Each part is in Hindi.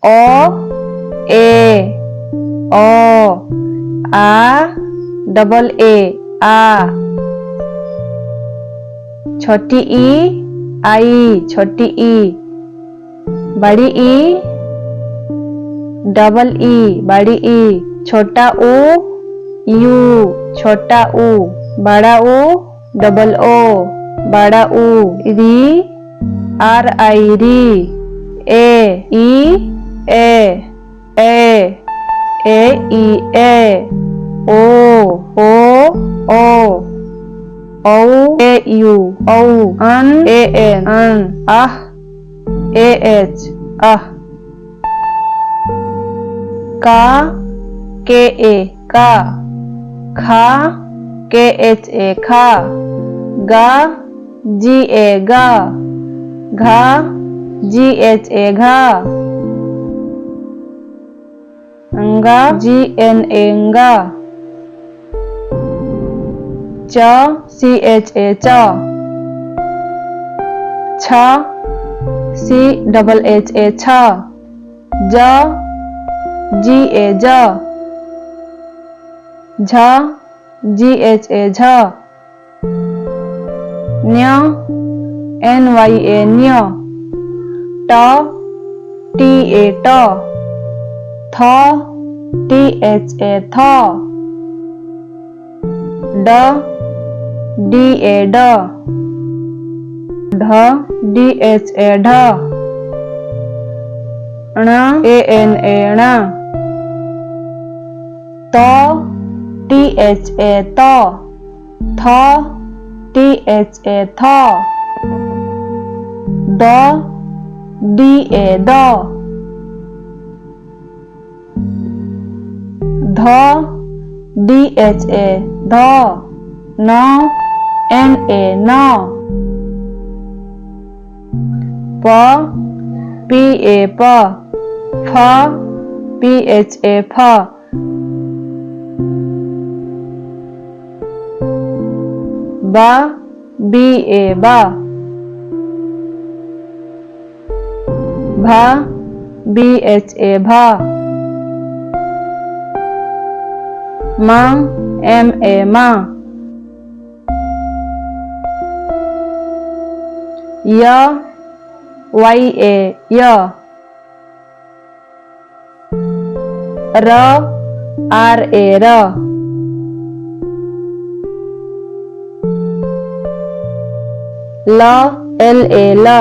A O uh double A आ। छोटी ई आई छोटी ई। बड़ी ई डबल ई बड़ी ई। छोटा ऊ यू छोटा ऊ। बड़ा ऊ डबल ओ बड़ा ऊ। री आर आई री। ए ई ए ई ए। ओ ए यू औ। अन ए एन अन। आह ए एच आह। का के ए का। खा के एच ए खा। गा जी ए गा। घा जी एच ए घा। अंगा जी एन ए अंगा। च सी एच ए च। छ सी डबल एच ए छ। ज जी ए ज। झ जी एच ए झ। न्य एन वाई ए न्य। ट टी ए ट। थ टी एच ए थ। ड डी ए ड। ढ डी एच ए ढ। ण ए एन ए ण। त टी एच ए त। थ टी एच ए थ। The D A the. ध डी एच ए ध। न एन ए न। प पी ए प। फ पी एच ए फ। ब बी ए बा। भ बी एच ए भा। म एम ए मा। य वाई ए य। र आर ए र। ल एल ए ल।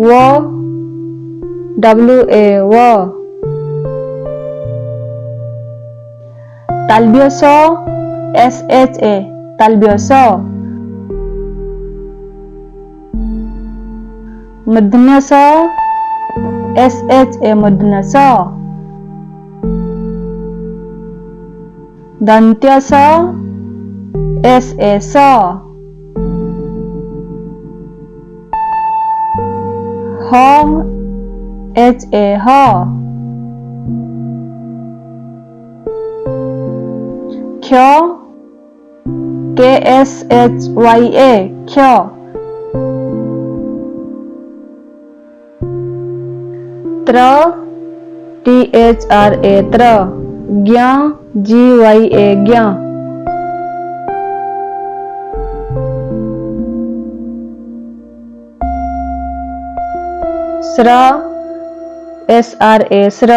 व डब्ल्यू ए व। तालव्य स एस एच ए तालव्य स। मूर्धन्य स एस एच ए मूर्धन्य स। दंत्य स एस ए स। ह एच ए ह। क्ष के एस एच वाई ए क्ष। त्र टी एच आर ए त्र। ज्ञ जी वाई ए ज्ञ। स्र एस आर ए स्र।